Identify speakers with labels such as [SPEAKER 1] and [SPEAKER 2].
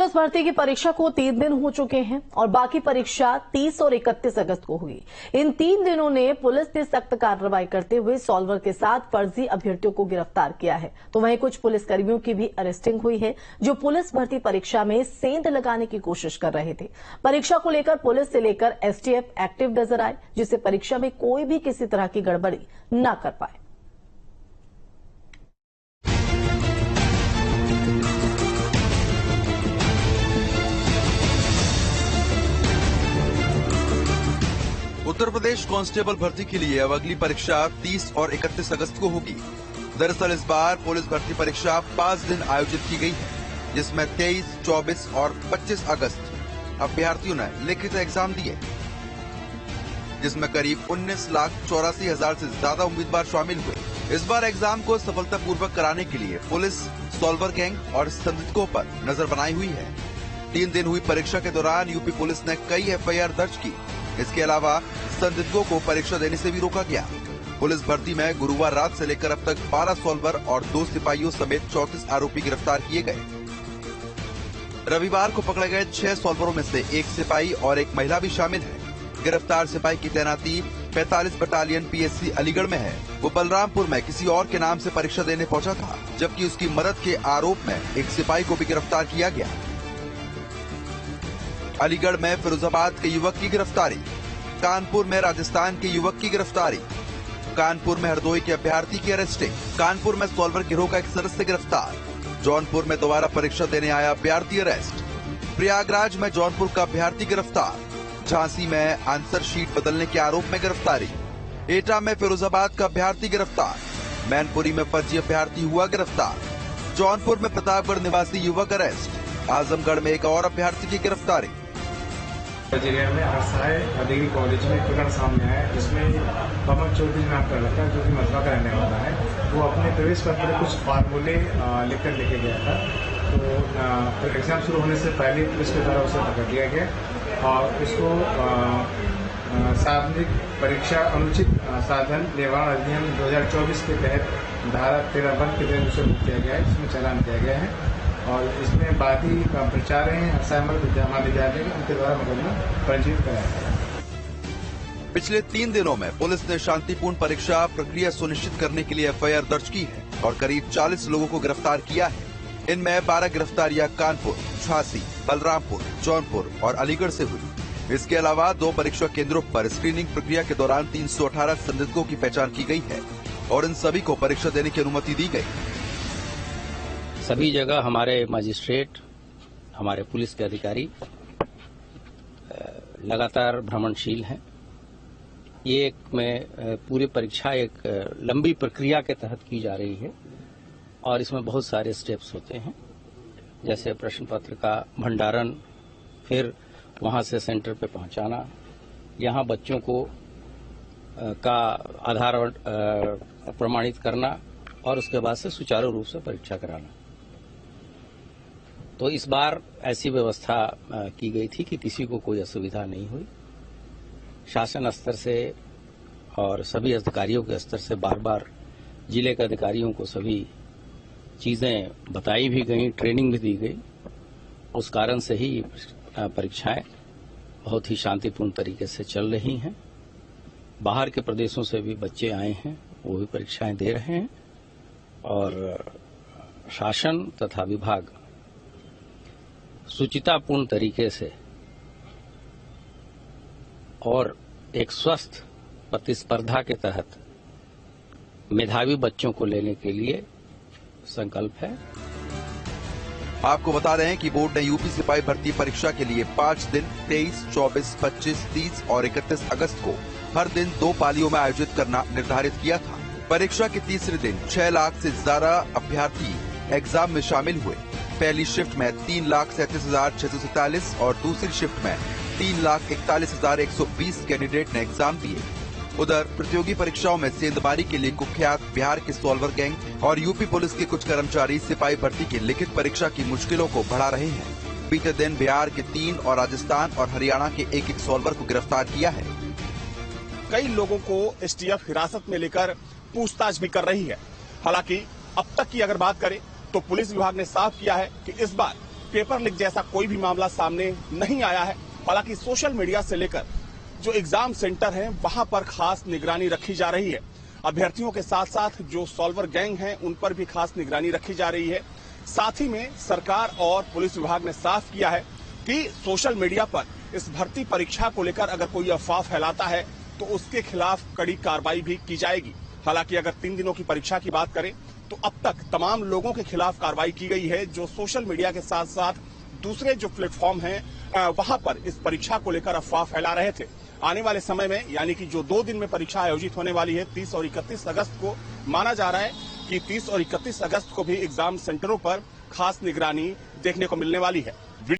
[SPEAKER 1] Police भर्ती की परीक्षा को 3 दिन हो चुके हैं और बाकी परीक्षा 30 और 31 अगस्त को होगी। इन 3 दिनों ने पुलिस ने सख्त कार्रवाई करते हुए सॉल्वर के साथ फर्जी अभ्यर्थियों को गिरफ्तार किया है। तो वहीं कुछ पुलिसकर्मियों की भी अरेस्टिंग हुई है जो पुलिस भर्ती परीक्षा में सेंध लगाने की कोशिश कर रहे थे। परीक्षा को लेकर पुलिस से लेकर एसटीएफ एक्टिव नजर आए, जिससे परीक्षा में कोई भी किसी तरह की गड़बड़ी न कर पाए।
[SPEAKER 2] उत्तर प्रदेश कांस्टेबल भर्ती के लिए अब अगली परीक्षा 30 और 31 अगस्त को होगी। दरअसल इस बार पुलिस भर्ती परीक्षा 5 दिन आयोजित की गई है, जिसमें 23, 24 और 25 अगस्त अभ्यर्थियों ने लिखित एग्जाम दिए, जिसमें करीब 19,84,000 से ज्यादा उम्मीदवार शामिल हुए। इस बार एग्जाम को सफलतापूर्वक कराने के लिए पुलिस सॉल्वर गैंग और संदिग्धों पर नजर बनाई हुई है। 3 दिन हुई परीक्षा के दौरान यूपी पुलिस ने कई एफआईआर दर्ज की। इसके अलावा संदिग्धों को परीक्षा देने से भी रोका गया। पुलिस भर्ती में गुरुवार रात से लेकर अब तक 12 सॉल्वर और 2 सिपाहियों समेत 34 आरोपी गिरफ्तार किए गए। रविवार को पकड़े गए 6 सॉल्वरों में से 1 सिपाही और 1 महिला भी शामिल है। गिरफ्तार सिपाही की तैनाती 45 बटालियन पीएससी अलीगढ़ में है। वो बलरामपुर में किसी और के नाम से परीक्षा देने पहुंचा था, जबकि उसकी मदद के आरोप में एक सिपाही को भी गिरफ्तार किया गया। अलीगढ़ में फिरोजाबाद के युवक की गिरफ्तारी, कानपुर में राजस्थान के युवक की गिरफ्तारी, कानपुर में हरदोई के अभ्यर्थी की अरेस्टिंग, कानपुर में सॉल्वर गिरोह का एक सदस्य गिरफ्तार, जौनपुर में दोबारा परीक्षा देने आया अभ्यर्थी अरेस्ट, प्रयागराज में जौनपुर का अभ्यर्थी गिरफ्तार, झांसी में आंसर शीट बदलने के आरोप में गिरफ्तारी, एटा में फिरोजाबाद का अभ्यर्थी गिरफ्तार, मैनपुरी में फर्जी अभ्यर्थी हुआ गिरफ्तार, जौनपुर में प्रतापगढ़ निवासी युवक अरेस्ट, आजमगढ़ में एक और अभ्यर्थी की गिरफ्तारी।
[SPEAKER 3] जिले में आरसाई डिग्री कॉलेज में प्रकरण सामने आया, जिसमें पवन चौधरी नाम का लड़का जो कि मथुरा का रहने वाला है, वो अपने प्रवेश पत्र में कुछ फार्मूले लिखकर लेके गया था। तो एग्जाम शुरू होने से पहले पुलिस के द्वारा उसे पकड़ लिया गया और उसको सार्वजनिक परीक्षा अनुचित साधन निवारण अधिनियम 2024 के तहत धारा 13 के तहत उसे मुक्त किया गया है, जिसमें चालान किया गया है और इसमें बादी का प्रचार है असामल विद्यालय उनके द्वारा मुकदमा पंजीकृत कराया गया।
[SPEAKER 2] पिछले 3 दिनों में पुलिस ने शांतिपूर्ण परीक्षा प्रक्रिया सुनिश्चित करने के लिए एफआईआर दर्ज की है और करीब 40 लोगों को गिरफ्तार किया है। इनमें 12 गिरफ्तारियां कानपुर, झांसी, बलरामपुर, जौनपुर और अलीगढ़ से हुई। इसके अलावा 2 परीक्षा केंद्रों पर स्क्रीनिंग प्रक्रिया के दौरान 318 संदिग्धों की पहचान की गई है और इन सभी को परीक्षा देने की अनुमति दी गई।
[SPEAKER 4] सभी जगह हमारे मजिस्ट्रेट, हमारे पुलिस के अधिकारी लगातार भ्रमणशील हैं। ये पूरी परीक्षा एक लंबी प्रक्रिया के तहत की जा रही है और इसमें बहुत सारे स्टेप्स होते हैं, जैसे प्रश्न पत्र का भंडारण, फिर वहां से सेंटर पे पहुंचाना, यहां बच्चों को का आधार प्रमाणित करना और उसके बाद से सुचारू रूप से परीक्षा कराना। तो इस बार ऐसी व्यवस्था की गई थी कि किसी को कोई असुविधा नहीं हुई। शासन स्तर से और सभी अधिकारियों के स्तर से बार बार जिले के अधिकारियों को सभी चीजें बताई भी गई, ट्रेनिंग भी दी गई। उस कारण से ही परीक्षाएं बहुत ही शांतिपूर्ण तरीके से चल रही हैं। बाहर के प्रदेशों से भी बच्चे आए हैं, वो भी परीक्षाएं दे रहे हैं और शासन तथा विभाग सुचितापूर्ण तरीके से और एक स्वस्थ प्रतिस्पर्धा के तहत मेधावी बच्चों को लेने के लिए संकल्प है।
[SPEAKER 2] आपको बता रहे हैं कि बोर्ड ने यूपी सिपाही भर्ती परीक्षा के लिए 5 दिन 23, 24, 25, 30 और 31 अगस्त को हर दिन 2 पालियों में आयोजित करना निर्धारित किया था। परीक्षा के तीसरे दिन 6 लाख से ज्यादा अभ्यर्थी एग्जाम में शामिल हुए। पहली शिफ्ट में 3,37,647 और दूसरी शिफ्ट में 3,41,120 कैंडिडेट ने एग्जाम दिए। उधर प्रतियोगी परीक्षाओं में सेंधमारी के लिए कुख्यात बिहार के सॉल्वर गैंग और यूपी पुलिस के कुछ कर्मचारी सिपाही भर्ती की लिखित परीक्षा की मुश्किलों को बढ़ा रहे हैं। बीते दिन बिहार के 3 और राजस्थान और हरियाणा के एक सॉल्वर को गिरफ्तार किया है।
[SPEAKER 5] कई लोगों को एसटीएफ हिरासत में लेकर पूछताछ भी कर रही है। हालांकि अब तक की अगर बात करें तो पुलिस विभाग ने साफ किया है कि इस बार पेपर लीक जैसा कोई भी मामला सामने नहीं आया है। हालांकि सोशल मीडिया से लेकर जो एग्जाम सेंटर हैं वहां पर खास निगरानी रखी जा रही है। अभ्यर्थियों के साथ साथ जो सॉल्वर गैंग हैं उन पर भी खास निगरानी रखी जा रही है। साथ ही में सरकार और पुलिस विभाग ने साफ किया है कि सोशल मीडिया पर इस भर्ती परीक्षा को लेकर अगर कोई अफवाह फैलाता है तो उसके खिलाफ कड़ी कार्रवाई भी की जाएगी। हालांकि अगर 3 दिनों की परीक्षा की बात करें तो अब तक तमाम लोगों के खिलाफ कार्रवाई की गई है जो सोशल मीडिया के साथ साथ दूसरे जो प्लेटफॉर्म हैं वहां पर इस परीक्षा को लेकर अफवाह फैला रहे थे। आने वाले समय में यानी कि जो 2 दिन में परीक्षा आयोजित होने वाली है 30 और 31 अगस्त को, माना जा रहा है कि 30 और 31 अगस्त को भी एग्जाम सेंटरों पर खास निगरानी देखने को मिलने वाली है।